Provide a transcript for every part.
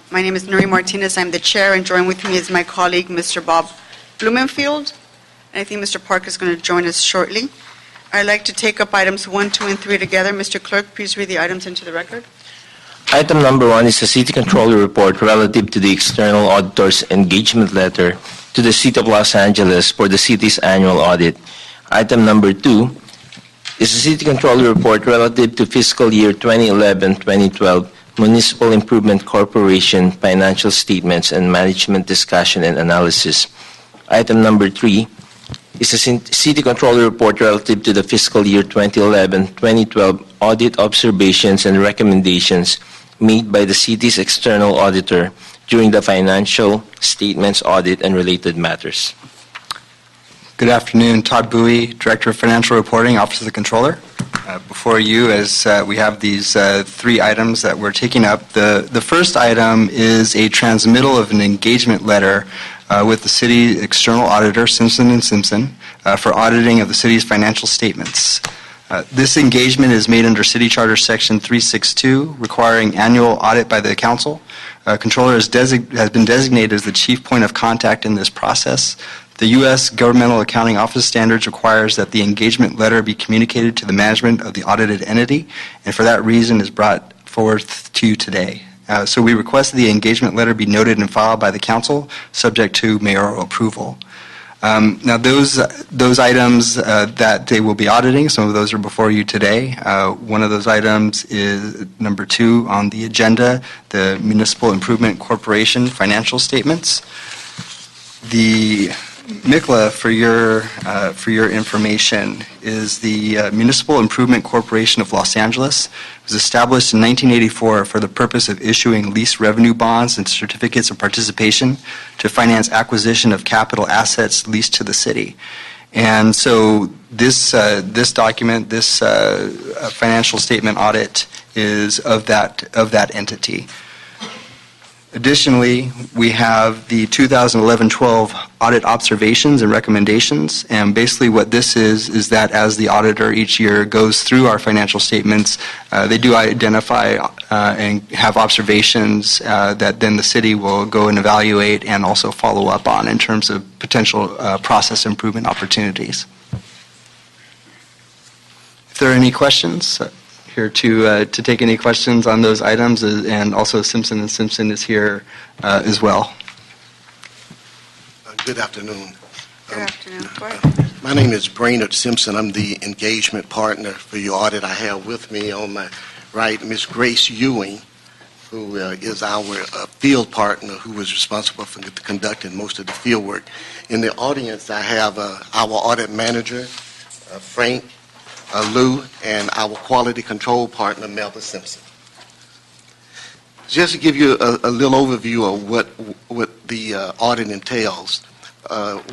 My name is Nuri Martinez. I'm the chair, and joined with me is my colleague, Mr. Bob Blumenfield. And I think Mr. Park is going to join us shortly. I'd like to take up items 1, 2, and 3 together. Mr. Clerk, please read the items into the record. Item number 1 is the City Controller Report relative to the External Auditor's Engagement Letter to the City of Los Angeles for the city's annual audit. Item number 2 is the City Controller Report relative to fiscal year 2011-2012 Municipal Improvement Corporation financial statements and management discussion and analysis. Item number 3 is the City Controller Report relative to the fiscal year 2011-2012 audit observations and recommendations made by the city's external auditor during the financial statements audit and related matters. Good afternoon. Todd Bowie, Director of Financial Reporting, Office of the Controller. Before you, as we have these 3 items that we're taking up. The first item is a transmittal of an engagement letter with the city external auditor, Simpson & Simpson, for auditing of the city's financial statements. This engagement is made under City Charter Section 362, requiring annual audit by the Council. Controller has been designated as the chief point of contact in this process. The U.S. Governmental Accounting Office Standards requires that the engagement letter be communicated to the management of the audited entity, and for that reason is brought forth to you today. So we request that the engagement letter be noted and filed by the Council, subject to mayoral approval. Now, those items that they will be auditing, some of those are before you today. One of those items is number 2 on the agenda, the Municipal Improvement Corporation financial statements. The MICLA, for your information, is the Municipal Improvement Corporation of Los Angeles. It was established in 1984 for the purpose of issuing lease revenue bonds and certificates of participation to finance acquisition of capital assets leased to the city. And so this document, this financial statement audit, is of that entity. Additionally, we have the 2011-12 audit observations and recommendations, and basically what this is that as the auditor each year goes through our financial statements, they do identify and have observations that then the city will go and evaluate and also follow up on in terms of potential process improvement opportunities. If there are any questions, here to take any questions on those items, and also Simpson & Simpson is here as well. Good afternoon. Good afternoon. Go ahead. My name is Brainerd Simpson. I'm the engagement partner for your audit. I have with me on my right Ms. Grace Ewing, who is our field partner who was responsible for conducting most of the field work. In the audience, I have our audit manager, Frank Lou, and our quality control partner, Melba Simpson. Just to give you a little overview of what the audit entails,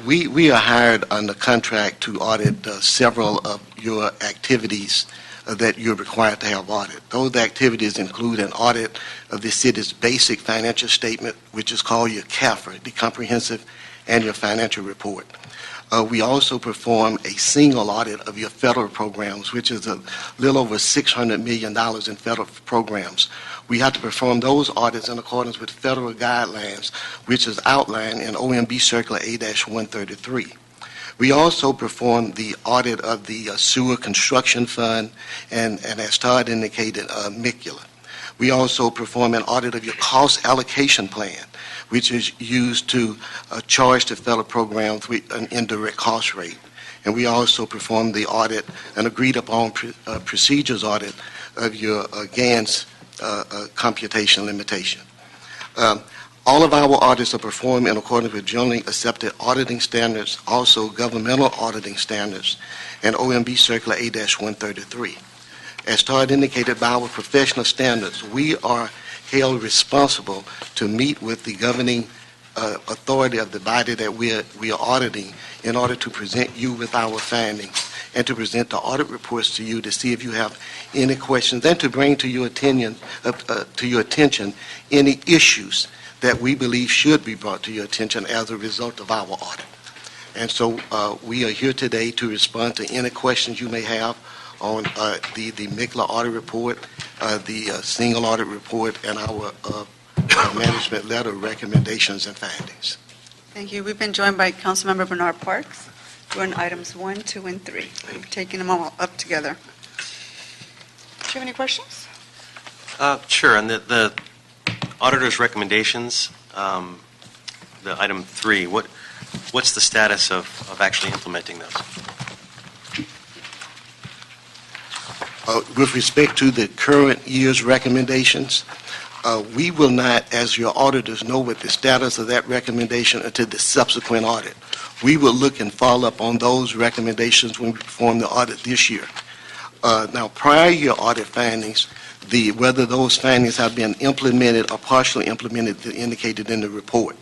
we are hired under contract to audit several of your activities that you're required to have audited. Those activities include an audit of the city's basic financial statement, which is called your CAFR, the Comprehensive Annual Financial Report. We also perform a single audit of your federal programs, which is a little over $600 million in federal programs. We have to perform those audits in accordance with federal guidelines, which is outlined in OMB Circular A-133. We also perform the audit of the Sewer Construction Fund and as Todd indicated, MICULA. We also perform an audit of your cost allocation plan, which is used to charge the federal programs with an indirect cost rate. And we also perform the audit, an agreed upon procedures audit of your GAN's computation limitation. All of our audits are performed in accordance with generally accepted auditing standards, also governmental auditing standards, and OMB Circular A-133. As Todd indicated, by our professional standards, we are held responsible to meet with the governing authority of the body that we are auditing in order to present you with our findings and to present the audit reports to you to see if you have any questions and to bring to your attention any issues that we believe should be brought to your attention as a result of our audit. And so we are here today to respond to any questions you may have on the MICLA audit report, the single audit report, and our management letter, recommendations, and findings. Thank you. We've been joined by Councilmember Bernard Parks. We're on items 1, 2, and 3. We're taking them all up together. Do you have any questions? Sure. And the auditor's recommendations, the item 3, what's the status of actually implementing those? With respect to the current year's recommendations, we will not, as your auditors, know what the status of that recommendation until the subsequent audit. We will look and follow up on those recommendations when we perform the audit this year. Now, prior year audit findings, whether those findings have been implemented or partially implemented is indicated in the report.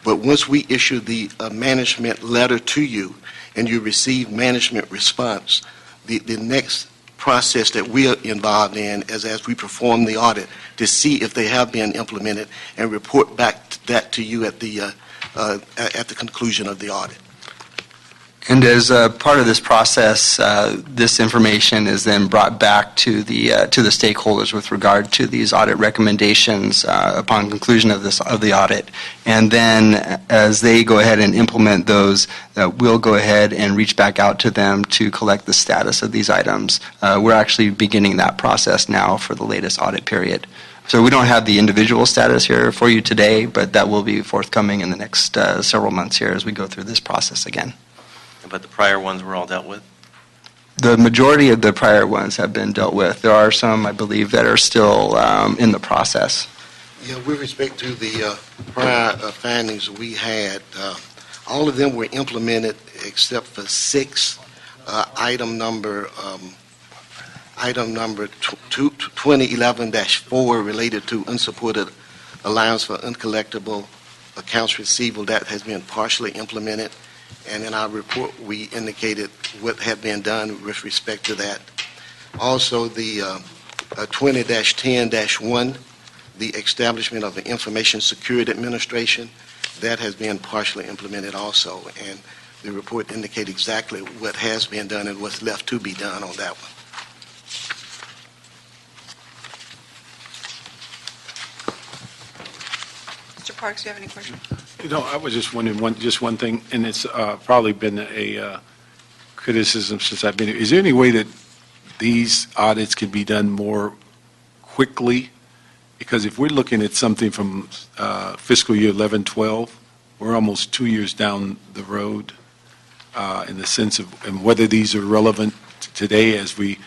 But once we issue the management letter to you and you receive management response, the next process that we are involved in is as we perform the audit to see if they have been implemented and report back that to you at the conclusion of the audit. And as part of this process, this information is then brought back to the stakeholders with regard to these audit recommendations upon conclusion of the audit. And then as they go ahead and implement those, we'll go ahead and reach back out to them to collect the status of these items. We're actually beginning that process now for the latest audit period. So we don't have the individual status here for you today, but that will be forthcoming in the next several months here as we go through this process again. But the prior ones were all dealt with? The majority of the prior ones have been dealt with. There are some, I believe, that are still in the process. Yeah, with respect to the prior findings we had, all of them were implemented except for 6. Item number 2011-4 related to unsupported allowance for uncollectible accounts receivable. That has been partially implemented. And in our report, we indicated what had been done with respect to that. Also, the 20-10-1, the establishment of the Information Security Administration, that has been partially implemented also. And the report indicates exactly what has been done and what's left to be done on that one. Mr. Parks, do you have any questions? You know, I was just wondering one thing, and it's probably been a criticism since I've been here. Is there any way that these audits can be done more quickly? Because if we're looking at something from fiscal year 11-12, we're almost 2 years down the road in the sense of and whether these are relevant today as we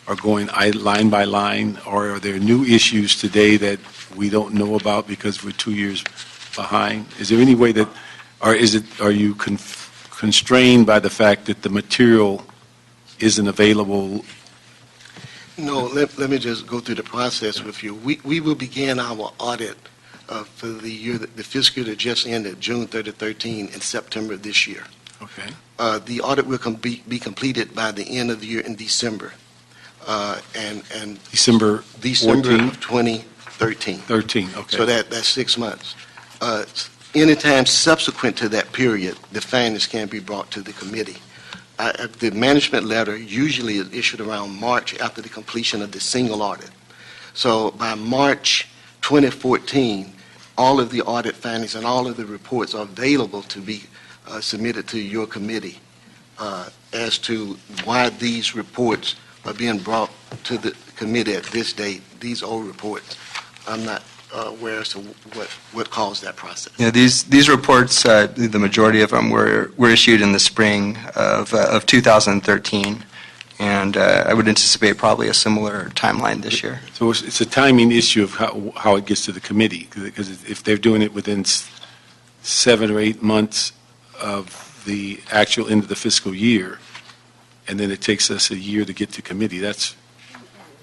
are going line by line, or are there new issues today that we don't know about because we're 2 years behind? Is there any way that, or are you constrained by the fact that the material isn't available? No, let me just go through the process with you. We will begin our audit for the year, the fiscal year that just ended, June 30, 13, in September of this year. Okay. The audit will be completed by the end of the year in December. And December 14? of 2013. 13, okay. So that's 6 months. Anytime subsequent to that period, the findings can be brought to the committee. The management letter usually is issued around March after the completion of the single audit. So by March 2014, all of the audit findings and all of the reports are available to be submitted to your committee as to why these reports are being brought to the committee at this date. These old reports, I'm not aware as to what caused that process. Yeah, these reports, the majority of them were issued in the spring of 2013, and I would anticipate probably a similar timeline this year. So it's a timing issue of how it gets to the committee, because if they're doing it within 7 or 8 months of the actual end of the fiscal year, and then it takes us a year to get to committee, that's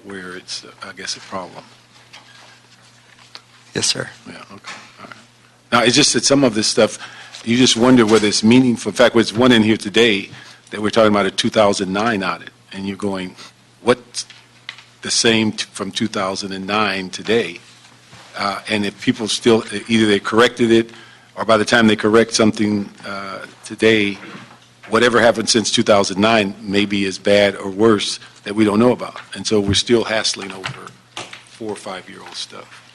where it's, I guess, a problem. Yes, sir. Yeah, okay, all right. Now, it's just that some of this stuff, you just wonder whether it's meaningful. In fact, there's one in here today that we're talking about a 2009 audit, and you're going, what's the same from 2009 today? And if people still, either they corrected it, or by the time they correct something today, whatever happened since 2009 may be as bad or worse that we don't know about. And so we're still hassling over 4 or 5 year old stuff.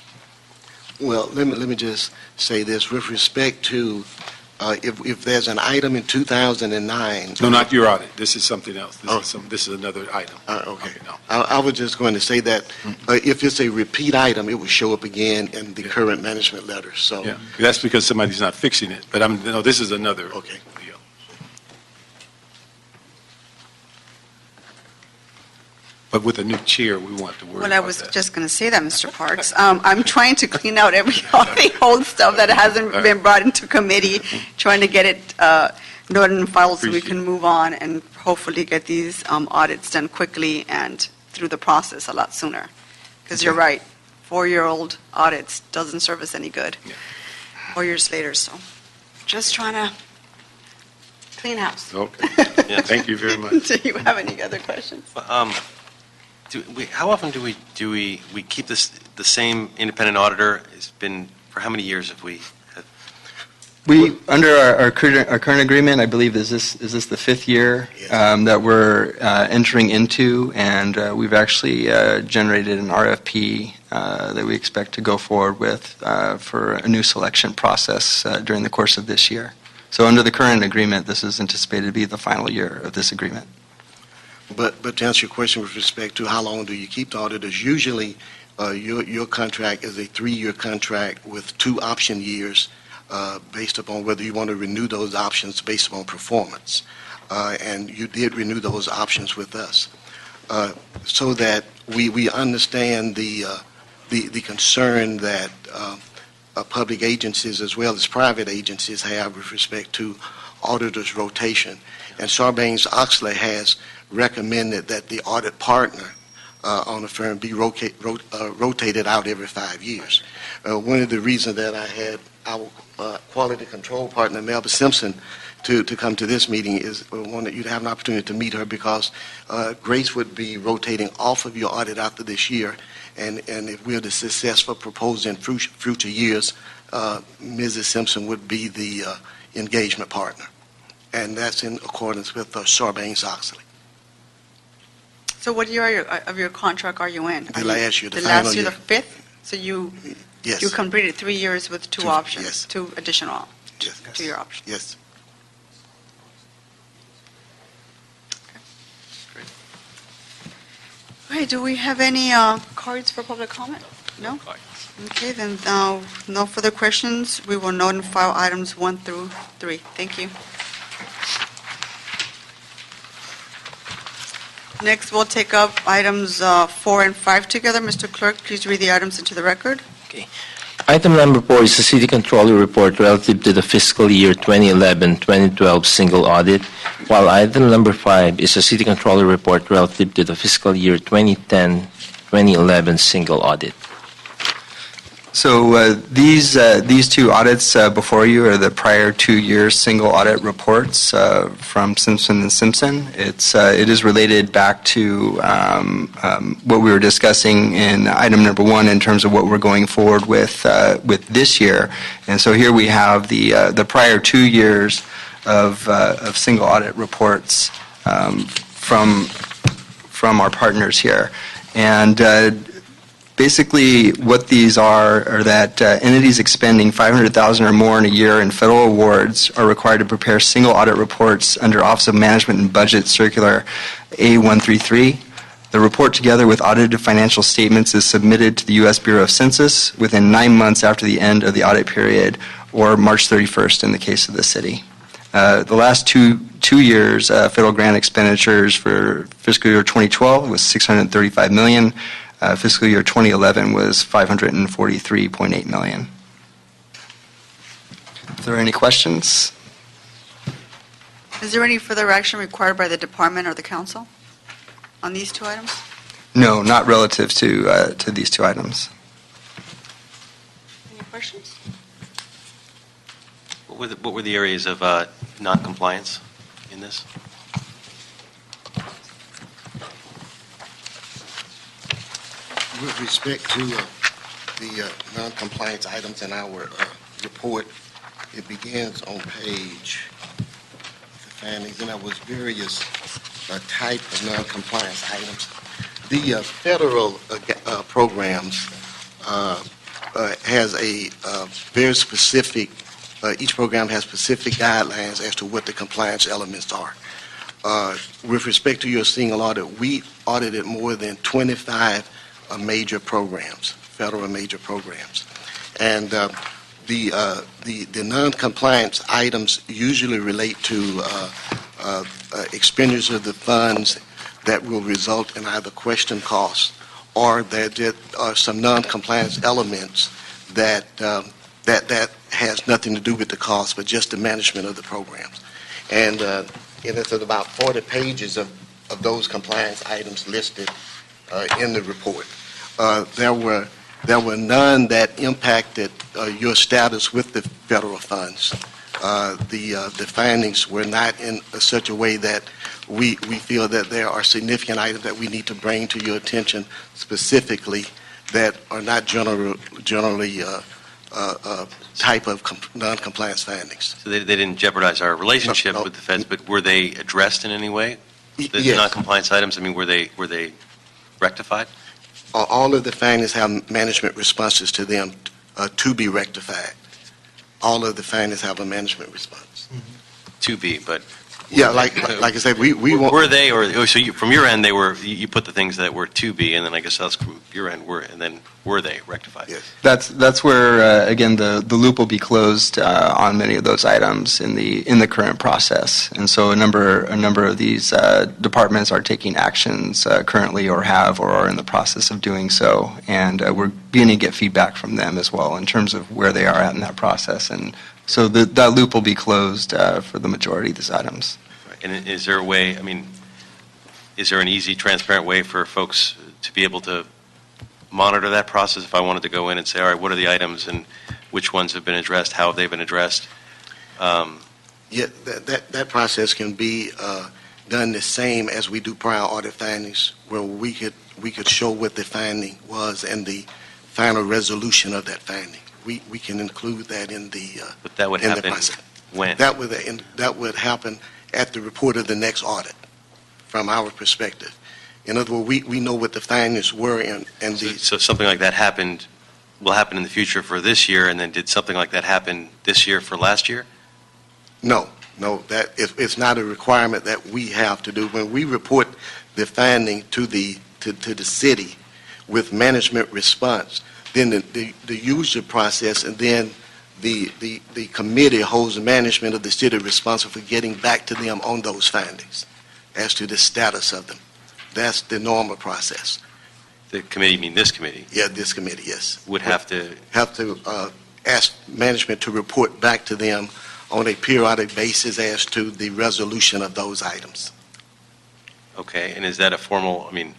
Well, let me just say this, with respect to, if there's an item in 2009. No, not your audit. This is something else. Oh. This is another item. Okay. No. I was just going to say that if it's a repeat item, it will show up again in the current management letter, so. Yeah, that's because somebody's not fixing it, but no, this is another. Okay. deal. But with a new chair, we want to worry Well, about I that. was just going to say that, Mr. Parks. I'm trying to clean out all the old stuff that hasn't been brought into committee, trying to get it noted and filed so we Appreciate can move on and hopefully get these audits done quickly and through the process a lot sooner. Because you're right, 4-year-old audits doesn't serve us any good. Yeah. 4 years later, so just trying to clean house. Okay. Yeah. Thank you very much. Do you have any other questions? How often do we keep the same independent auditor? It's been, for how many years have we? We, under our current agreement, I believe, is this the 5th year Yes. that we're entering into, and we've actually generated an RFP that we expect to go forward with for a new selection process during the course of this year. So under the current agreement, this is anticipated to be the final year of this agreement. But to answer your question with respect to how long do you keep the auditors, usually your contract is a 3-year contract with 2 option years based upon whether you want to renew those options based upon performance. And you did renew those options with us. So that we understand the concern that public agencies as well as private agencies have with respect to auditors' rotation. And Sarbanes-Oxley has recommended that the audit partner on a firm be rotated out every 5 years. One of the reasons that I had our quality control partner, Melba Simpson, to come to this meeting is one that you'd have an opportunity to meet her because Grace would be rotating off of your audit after this year. And if we're the successful proposal in future years, Mrs. Simpson would be the engagement partner. And that's in accordance with Sarbanes-Oxley. So what year of your contract are you in? The last year, the The final last year, year. the 5th? So you Yes. completed 3 years with 2 Two, options, yes. 2 additional, Yes. 2-year options. Yes. All right, do we have any cards for public comment? No? Okay, then no further questions. We will note and file items 1 through 3. Thank you. Next, we'll take up items 4 and 5 together. Mr. Clerk, please read the items into the record. Okay. Item number 4 is the City Controller Report relative to the fiscal year 2011-2012 single audit, while item number 5 is the City Controller Report relative to the fiscal year 2010-2011 single audit. So these 2 audits before you are the prior 2 years single audit reports from Simpson & Simpson. It is related back to what we were discussing in item number 1 in terms of what we're going forward with this year. And so here we have the prior 2 years of single audit reports from our partners here. And basically, what these are that entities expending $500,000 or more in a year in federal awards are required to prepare single audit reports under Office of Management and Budget Circular A133. The report, together with audited financial statements, is submitted to the U.S. Bureau of Census within 9 months after the end of the audit period, or March 31st in the case of the city. The last two years, federal grant expenditures for fiscal year 2012 was $635 million. Fiscal year 2011 was $543.8 million. Are there any questions? Is there any further action required by the department or the council on these 2 items? No, not relative to these 2 items. Any questions? What were the areas of non-compliance in this? With respect to the non-compliance items in our report, it begins on page, the findings, and there was various type of non-compliance items. The federal programs has a very specific, each program has specific guidelines as to what the compliance elements are. With respect to your single audit, we audited more than 25 major programs, federal major programs. And the non-compliance items usually relate to expenditure of the funds that will result in either question costs or there are some non-compliance elements that has nothing to do with the cost, but just the management of the programs. And it's about 40 pages of those compliance items listed in the report. There were none that impacted your status with the federal funds. The findings were not in such a way that we feel that there are significant items that we need to bring to your attention specifically that are not generally type of non-compliance findings. So they didn't jeopardize our relationship No. with the feds, but were they addressed in any way? The Yes. non-compliance items, I mean, were they rectified? All of the findings have management responses to them to be rectified. All of the findings have a management response. To be, but Yeah, like I said, we want. were they, or so from your end, you put the things that were to be, and then I guess that's from your end, and then were they rectified? Yes. That's where again the loop will be closed on many of those items in the current process, and so a number of these departments are taking actions currently or are in the process of doing so, and we're beginning to get feedback from them as well in terms of where they are at in that process, and so that loop will be closed for the majority of these items. And is there a way, I mean, is there an easy, transparent way for folks to be able to monitor that process? If I wanted to go in and say, all right, what are the items and which ones have been addressed, how have they been addressed? Yeah, that process can be done the same as we do prior audit findings, where we could show what the finding was and the final resolution of that finding. We can include that in the But that would in the happen process. when? That would happen at the report of the next audit, from our perspective. In other words, we know what the findings were and So something like that will happen in the future for this year, and then did something like that happen this year for last year? No, that it's not a requirement that we have to do. When we report the finding to the city with management response, then the usual process, and then the committee holds the management of the city responsible for getting back to them on those findings as to the status of them. That's the normal process. The committee, you mean this committee, Yeah, this committee, yes. would have to, Ask management to report back to them on a periodic basis as to the resolution of those items. okay, and is that a formal, I mean,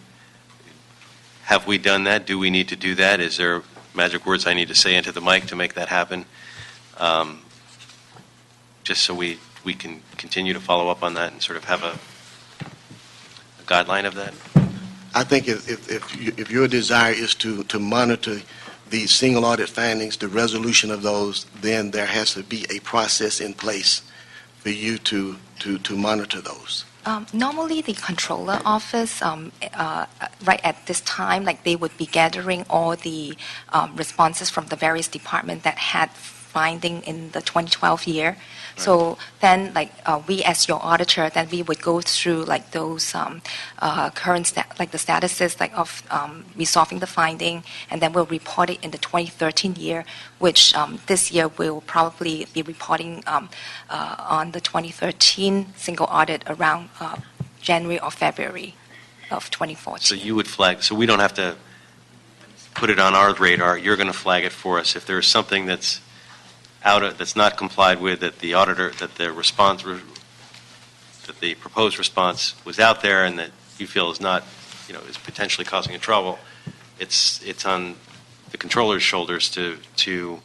have we done that? Do we need to do that? Is there magic words I need to say into the mic to make that happen? Just so we can continue to follow up on that and sort of have a guideline of that? I think if your desire is to monitor the single audit findings, the resolution of those, then there has to be a process in place for you to monitor those. Normally, the controller office, right at this time, like they would be gathering all the responses from the various departments that had finding in the 2012 year. So then, like we as your auditor, then we would go through like those current like the statuses like of resolving the finding, and then we'll report it in the 2013 year, which this year we'll probably be reporting on the 2013 single audit around January or February of 2014. So you would flag, so we don't have to put it on our radar. You're going to flag it for us. If there's something that's that's not complied with, that the auditor, that the response, that the proposed response was out there and that you feel is not, is potentially causing you trouble, it's on the controller's shoulders to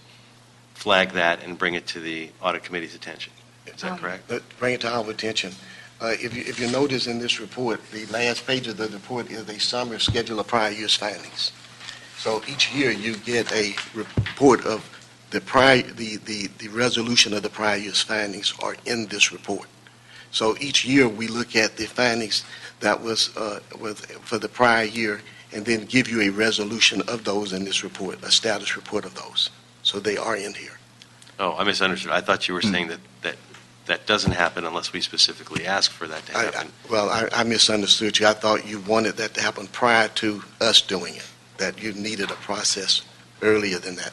flag that and bring it to the audit committee's attention. Is that correct? Bring it to our attention. If you notice in this report, the last page of the report is a summary schedule of prior year's findings. So each year you get a report of the resolution of the prior year's findings are in this report. So each year we look at the findings that was for the prior year and then give you a resolution of those in this report, a status report of those. So they are in here. Oh, I misunderstood. I thought you were saying that doesn't happen unless we specifically ask for that to happen. I misunderstood you. I thought you wanted that to happen prior to us doing it, that you needed a process earlier than that.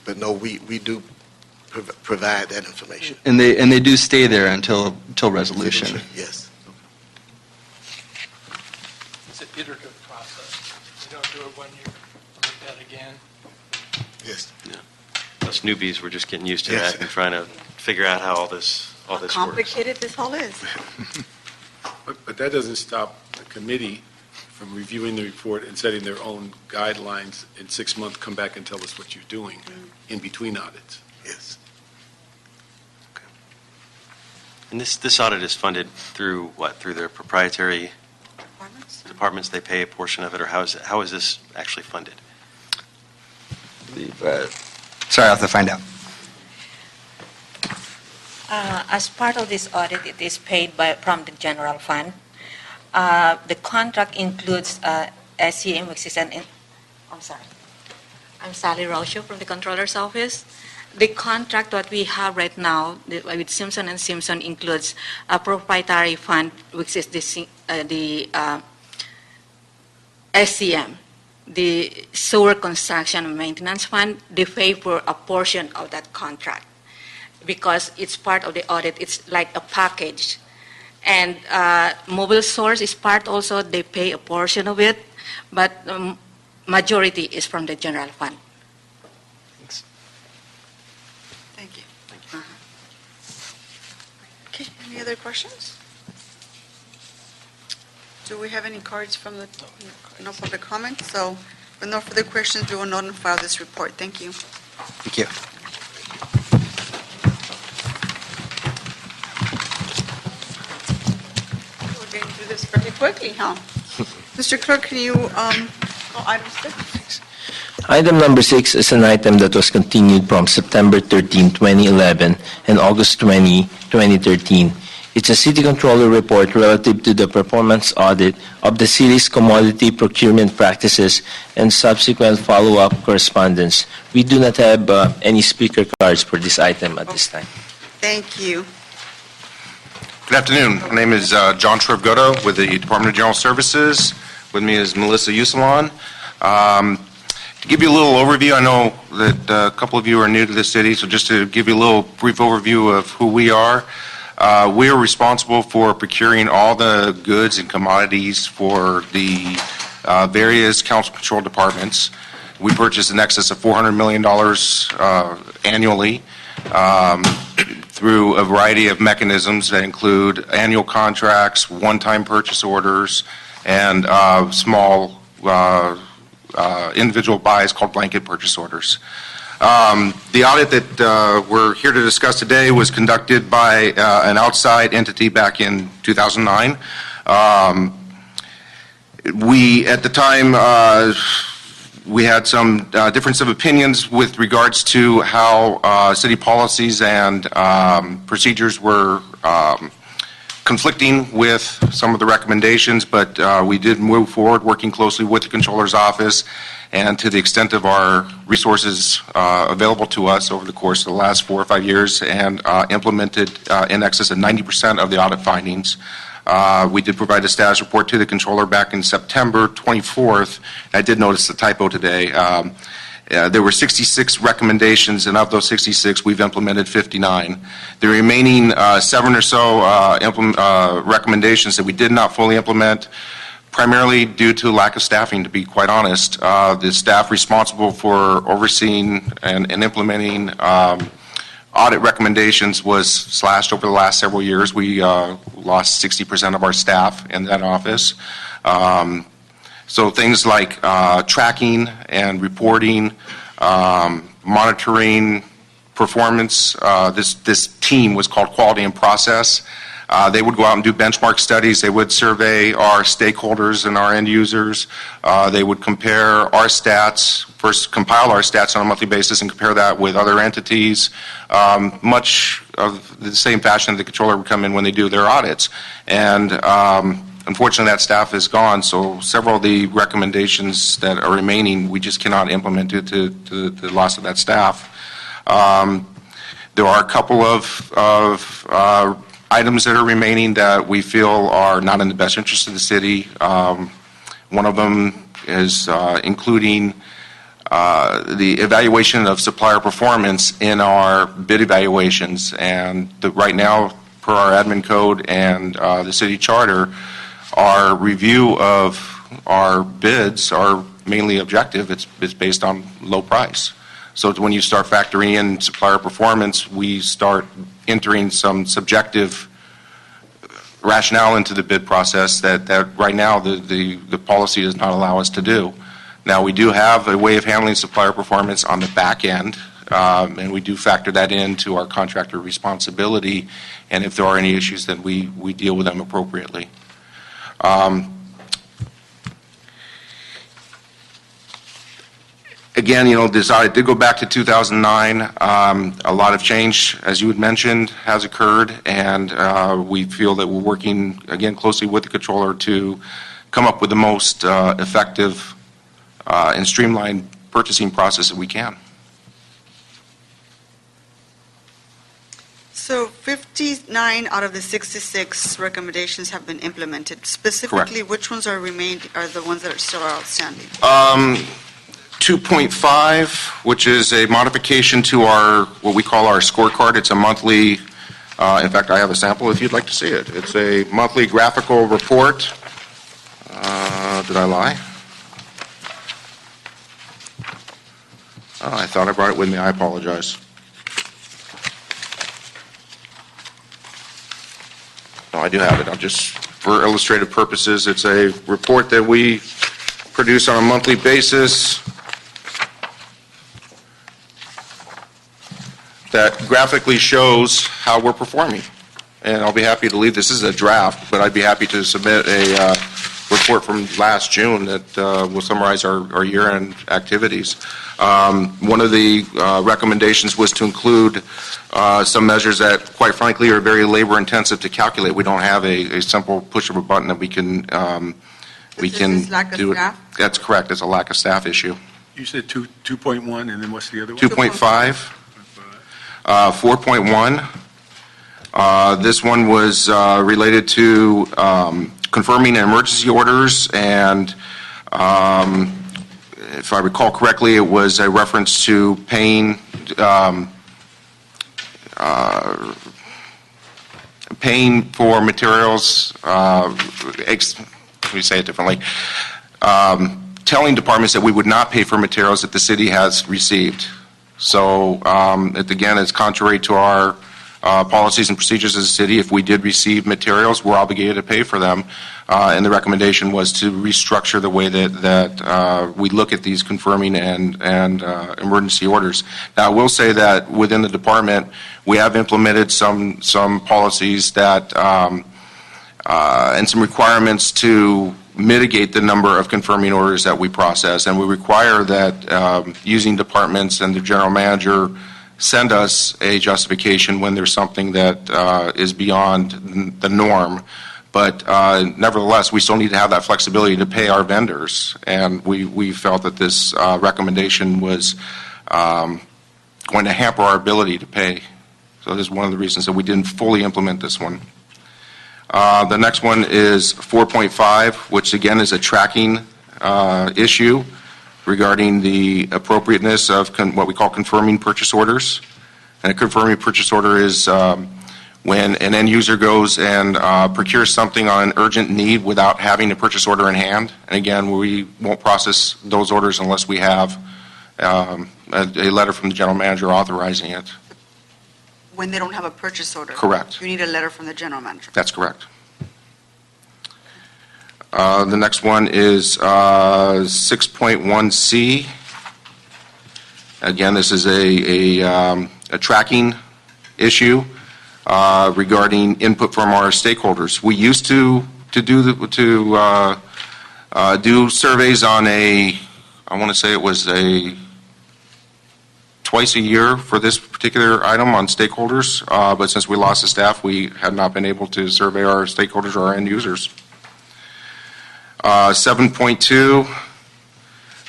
But no, we do provide that information. And they do stay there until resolution. Yes. It's an iterative process. You don't do it 1 year, like that again. Yes. Us newbies, we're just getting used to Yes. that and trying to figure out how all this works. Complicated this all is. But that doesn't stop the committee from reviewing the report and setting their own guidelines. In 6 months, come back and tell us what you're doing in between audits. Yes. And this audit is funded through what? Through their proprietary departments? They pay a portion of it, or how is this actually funded? Sorry, I'll have to find out. As part of this audit, it is paid from the general fund. The contract includes SCM, which is I'm sorry. I'm Sally Rocha from the Controller's Office. The contract that we have right now with Simpson & Simpson includes a proprietary fund, which is the SCM, the Sewer Construction and Maintenance Fund. They pay for a portion of that contract because it's part of the audit. It's like a package. And Mobile Source is part also. They pay a portion of it, but majority is from the general fund. Thank you. Okay, any other questions? Do we have any cards from the, no public comment? So with no further questions, we will note and file this report. Thank you. Thank you. We're getting through this very quickly, huh? Mr. Clerk, can you call item 6? Item number 6 is an item that was continued from September 13, 2011 and August 20, 2013. It's a City Controller report relative to the performance audit of the city's commodity procurement practices and subsequent follow-up correspondence. We do not have any speaker cards for this item at this time. Thank you. Good afternoon. My name is John Shrevgoto with the Department of General Services. With me is Melissa Usalon. To give you a little overview, I know that a couple of you are new to the city, so just to give you a little brief overview of who we are. We are responsible for procuring all the goods and commodities for the various council control departments. We purchase in excess of $400 million annually through a variety of mechanisms that include annual contracts, one-time purchase orders, and small individual buys called blanket purchase orders. The audit that we're here to discuss today was conducted by an outside entity back in 2009. At the time, we had some difference of opinions with regards to how city policies and procedures were conflicting with some of the recommendations, but we did move forward working closely with the Controller's Office and to the extent of our resources available to us over the course of the last 4 or 5 years and implemented in excess of 90% of the audit findings. We did provide a status report to the Controller back in September 24th. I did notice the typo today. There were 66 recommendations, and of those 66, we've implemented 59. The remaining 7 or so recommendations that we did not fully implement, primarily due to lack of staffing, to be quite honest. The staff responsible for overseeing and implementing audit recommendations was slashed over the last several years. We lost 60% of our staff in that office. So things like tracking and reporting, monitoring performance. This team was called Quality and Process. They would go out and do benchmark studies. They would survey our stakeholders and our end users. They would compare our stats, first compile our stats on a monthly basis and compare that with other entities, much of the same fashion the Controller would come in when they do their audits. And Unfortunately, that staff is gone, so several of the recommendations that are remaining, we just cannot implement due to the loss of that staff. There are a couple of items that are remaining that we feel are not in the best interest of the city. One of them is including the evaluation of supplier performance in our bid evaluations. And right now, per our admin code and the city charter, our review of our bids are mainly objective. It's based on low price. So when you start factoring in supplier performance, we start entering some subjective rationale into the bid process that right now the policy does not allow us to do. Now, we do have a way of handling supplier performance on the back end, and we do factor that into our contractor responsibility, and if there are any issues, then we deal with them appropriately. Again, this audit did go back to 2009. A lot of change, as you had mentioned, has occurred, and we feel that we're working, again, closely with the controller to come up with the most effective and streamlined purchasing process that we can. So 59 out of the 66 recommendations have been implemented. Specifically, Correct. which ones are the ones that are still outstanding? 2.5, which is a modification to what we call our scorecard. It's a monthly, in fact, I have a sample if you'd like to see it. It's a monthly graphical report. Did I lie? Oh, I thought I brought it with me. I apologize. No, I do have it. For illustrative purposes, it's a report that we produce on a monthly basis that graphically shows how we're performing. And I'll be happy to leave. This is a draft, but I'd be happy to submit a report from last June that will summarize our year-end activities. One of the recommendations was to include some measures that, quite frankly, are very labor-intensive to calculate. We don't have a simple push of a button that we can Is lack of do it. staff? That's correct. It's a lack of staff issue. You said 2.1, and then what's the other one? 2.5, 4.1. This one was related to confirming emergency orders, and if I recall correctly, it was a reference to paying for materials. Let me say it differently. Telling departments that we would not pay for materials that the city has received. So, again, it's contrary to our policies and procedures as a city. If we did receive materials, we're obligated to pay for them. And the recommendation was to restructure the way that we look at these confirming and emergency orders. Now, I will say that within the department, we have implemented some policies that and some requirements to mitigate the number of confirming orders that we process. And we require that using departments and the general manager send us a justification when there's something that is beyond the norm. But nevertheless, we still need to have that flexibility to pay our vendors. And we felt that this recommendation was going to hamper our ability to pay. So this is one of the reasons that we didn't fully implement this one. The next one is 4.5, which again is a tracking issue regarding the appropriateness of what we call confirming purchase orders. And a confirming purchase order is when an end user goes and procures something on an urgent need without having a purchase order in hand. And again, we won't process those orders unless we have a letter from the general manager authorizing it. When they don't have a purchase order? Correct. You need a letter from the general manager? That's correct. The next one is 6.1C. Again, this is a tracking issue regarding input from our stakeholders. We used to do surveys on I want to say it was twice a year for this particular item on stakeholders, but since we lost the staff, we had not been able to survey our stakeholders or our end users. 7.2,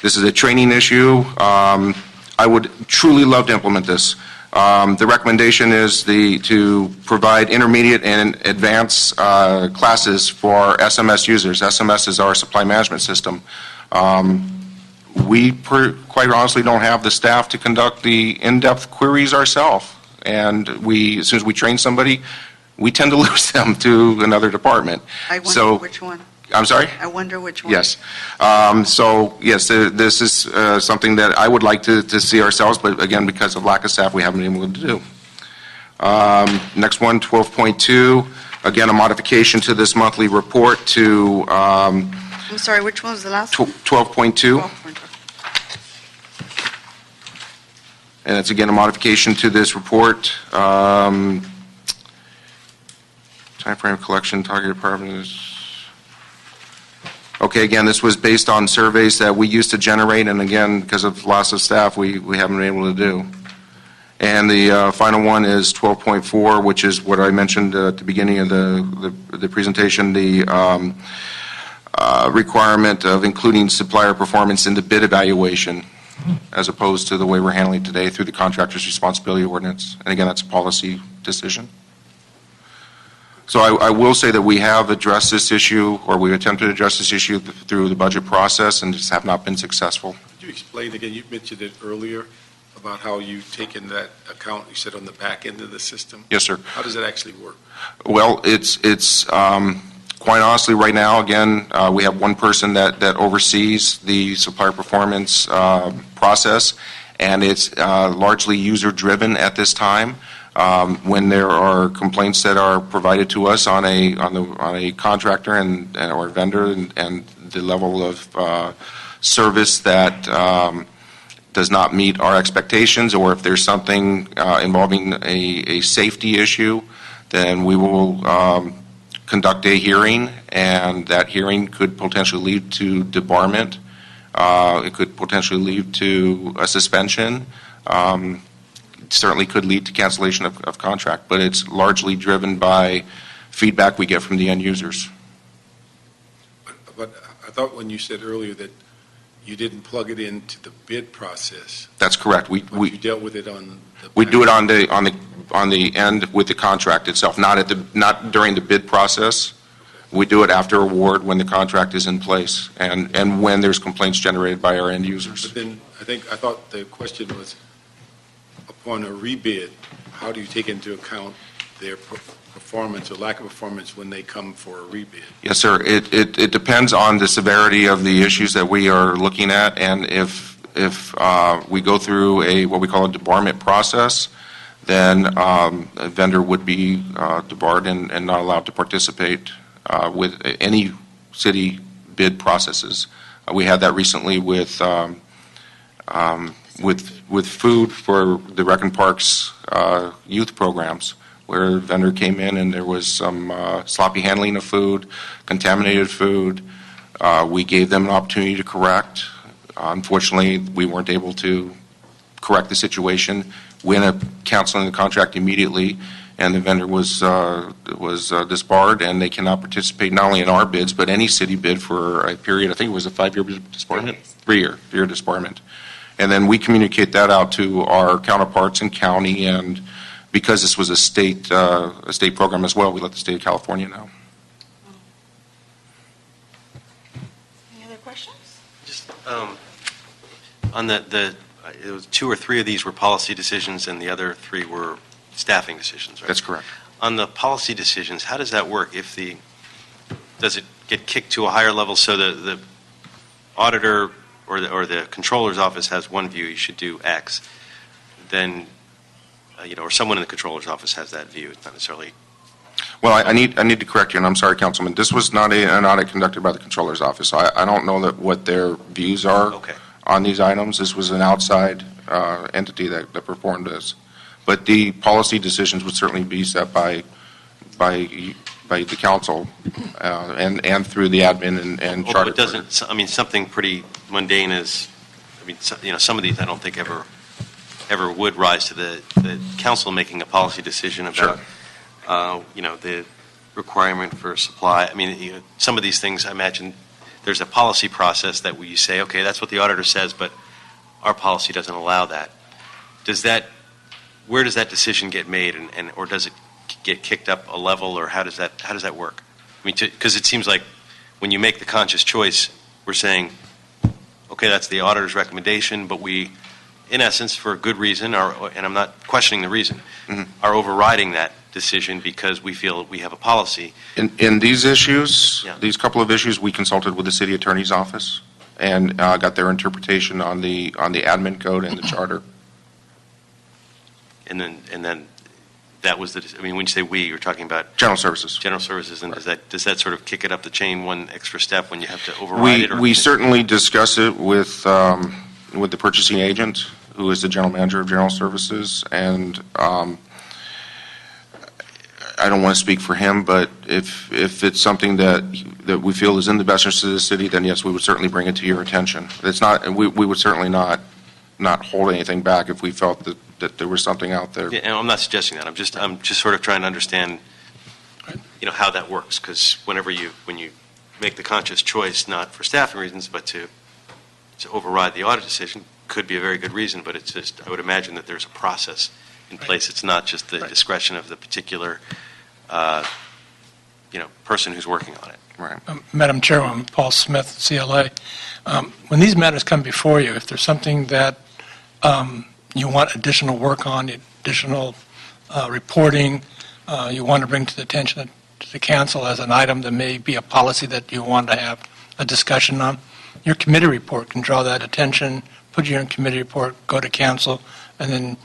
this is a training issue. I would truly love to implement this. The recommendation is to provide intermediate and advanced classes for SMS users. SMS is our supply management system. We quite honestly don't have the staff to conduct the in-depth queries ourselves. And as soon as we train somebody, we tend to lose them to another department. I wonder which one. I'm sorry? I wonder which one. Yes. Yes, this is something that I would like to see ourselves, but again, because of lack of staff, we haven't been able to do. Next one, 12.2, again, a modification to this monthly report to I'm sorry, which one was the last one? 12.2. 12.2. And it's again a modification to this report. Time frame collection, target departments. Okay, again, this was based on surveys that we used to generate, and again, because of loss of staff, we haven't been able to do. And the final one is 12.4, which is what I mentioned at the beginning of the presentation, the requirement of including supplier performance in the bid evaluation, as opposed to the way we're handling it today through the contractor's responsibility ordinance. And again, that's a policy decision. So I will say that we have addressed this issue, or we attempted to address this issue through the budget process and just have not been successful. Could you explain again, you mentioned it earlier, about how you've taken that account, you said on the back end of the system? Yes, sir. How does it actually work? Well, it's quite honestly, right now, again, we have one person that oversees the supplier performance process, and it's largely user-driven at this time. When there are complaints that are provided to us on a contractor or vendor and the level of service that does not meet our expectations, or if there's something involving a safety issue, then we will conduct a hearing, and that hearing could potentially lead to debarment. It could potentially lead to a suspension. Certainly could lead to cancellation of contract, but it's largely driven by feedback we get from the end users. But I thought when you said earlier that you didn't plug it into the bid process. That's correct. You dealt with it on the we do it on the end with the contract itself, not during the bid process. We do it after award when the contract is in place and when there's complaints generated by our end users. But then I thought the question was, upon a rebid, how do you take into account their performance or lack of performance when they come for a rebid? Yes, sir. It depends on the severity of the issues that we are looking at, and if we go through what we call a debarment process, then a vendor would be debarred and not allowed to participate with any city bid processes. We had that recently with food for the Rec and Parks youth programs, where a vendor came in and there was some sloppy handling of food, contaminated food. We gave them an opportunity to correct. Unfortunately, we weren't able to correct the situation. We ended up canceling the contract immediately, and the vendor was disbarred, and they cannot participate not only in our bids, but any city bid for a period. I think it was a 5-year disbarment? 3-year disbarment. And then we communicate that out to our counterparts in county, and because this was a state program as well, we let the state of California know. Any other questions? Just on it was 2 or 3 of these were policy decisions, and the other 3 were staffing decisions, right? That's correct. On the policy decisions, how does that work? Does it get kicked to a higher level so the auditor or the controller's office has one view, you should do X, then or someone in the controller's office has that view? It's not necessarily. Well, I need to correct you, and I'm sorry, Councilman. This was not an audit conducted by the controller's office. I don't know what their views are on these items. This was an outside entity that performed this. But the policy decisions would certainly be set by the council and through the admin and charter. It doesn't. I mean, something pretty mundane is. I mean, some of these I don't think ever would rise to the council making a policy decision about. Sure. The requirement for supply. I mean, some of these things I imagine there's a policy process that we say, okay, that's what the auditor says, but our policy doesn't allow that. Where does that decision get made, or does it get kicked up a level, or how does that work? I mean, because it seems like when you make the conscious choice, we're saying, okay, that's the auditor's recommendation, but we, in essence, for a good reason, and I'm not questioning the reason, are overriding that decision because we feel we have a policy. In these issues, Yeah. these couple of issues, we consulted with the city attorney's office and got their interpretation on the admin code and the charter. And then that was I mean, when you say we, you're talking about General services. general services, and does that sort of kick it up the chain one extra step when you have to override it? Or We certainly discuss it with the purchasing agent, who is the general manager of general services, and I don't want to speak for him, but if it's something that we feel is in the best interest of the city, then yes, we would certainly bring it to your attention. It's not, we would certainly not hold anything back if we felt that there was something out there. Yeah, and I'm not suggesting that. I'm just sort of trying to understand, how that works, because when you make the conscious choice, not for staffing reasons, but to override the audit decision, could be a very good reason, but it's just, I would imagine that there's a process in place. It's not just the discretion of the particular, person who's working on it. Right. Madam Chairwoman, Paul Smith, CLA. When these matters come before you, if there's something that you want additional work on, additional reporting, you want to bring to the attention to the council as an item that may be a policy that you want to have a discussion on, your committee report can draw that attention, put your committee report, go to council, and then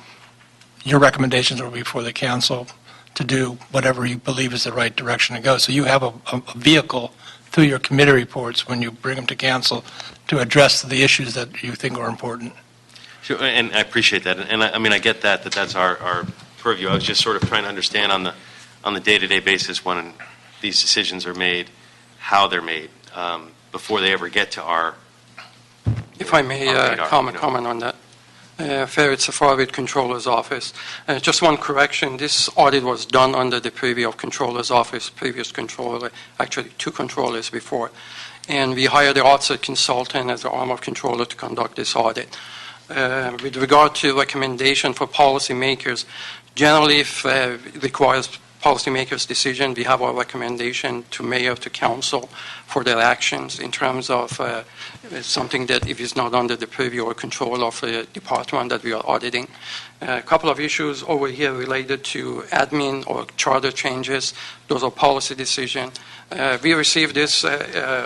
your recommendations will be for the council to do whatever you believe is the right direction to go. So you have a vehicle through your committee reports when you bring them to council to address the issues that you think are important. Sure, and I appreciate that. And I get that's our purview. I was just sort of trying to understand on the day-to-day basis when these decisions are made, how they're made, before they ever get to our If I may radar, comment on that. Farid Safarid, Controller's Office. Just one correction, this audit was done under the purview of Controller's Office, previous controller, actually two controllers before. And we hired the outside consultant as the arm of controller to conduct this audit. With regard to recommendation for policymakers, generally if it requires policymakers' decision, we have our recommendation to mayor, to council for their actions in terms of something that if it's not under the purview or control of the department that we are auditing. A couple of issues over here related to admin or charter changes. Those are policy decisions. We received this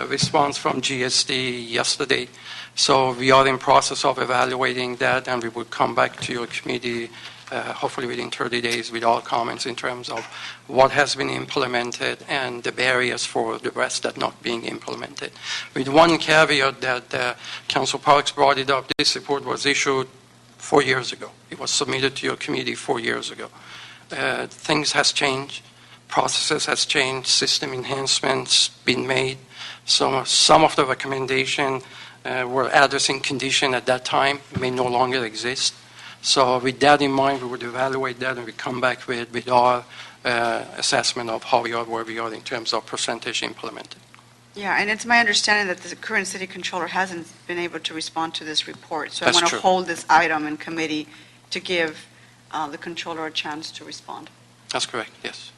response from GSD yesterday, so we are in process of evaluating that, and we will come back to your committee hopefully within 30 days with all comments in terms of what has been implemented and the barriers for the rest that not being implemented. With one caveat that Council Parks brought it up, this report was issued 4 years ago. It was submitted to your committee 4 years ago. Things has changed, processes has changed, system enhancements been made. So some of the recommendations were addressing condition at that time may no longer exist. So with that in mind, we would evaluate that and we come back with our assessment of how we are, where we are in terms of percentage implemented. Yeah, and it's my understanding that the current city controller hasn't been able to respond to this report. So That's I want true. to hold this item in committee to give the controller a chance to respond, That's correct, yes.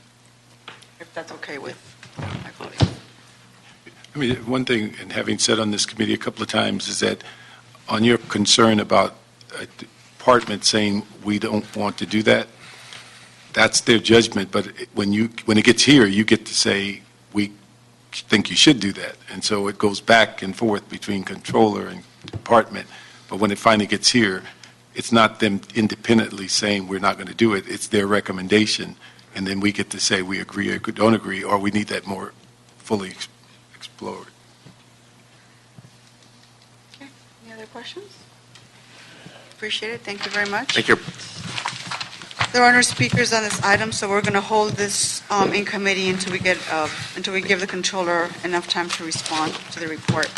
if that's okay with my colleagues. I mean, one thing, and having said on this committee a couple of times, is that on your concern about a department saying we don't want to do that, that's their judgment, but when it gets here, you get to say, we think you should do that. And so it goes back and forth between controller and department, but when it finally gets here, it's not them independently saying we're not going to do it, it's their recommendation, and then we get to say we agree or don't agree, or we need that more fully explored. Okay, any other questions? Appreciate it, thank you very much. Thank you. There are no speakers on this item, so we're going to hold this in committee until we give the controller enough time to respond to the report.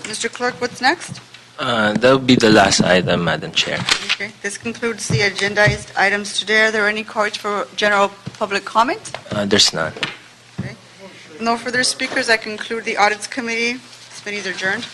Mr. Clerk, what's next? That would be the last item, Madam Chair. Okay, this concludes the agendized items today. Are there any cards for general public comment? There's none. No further speakers, I conclude the Audits Committee. This meeting is adjourned.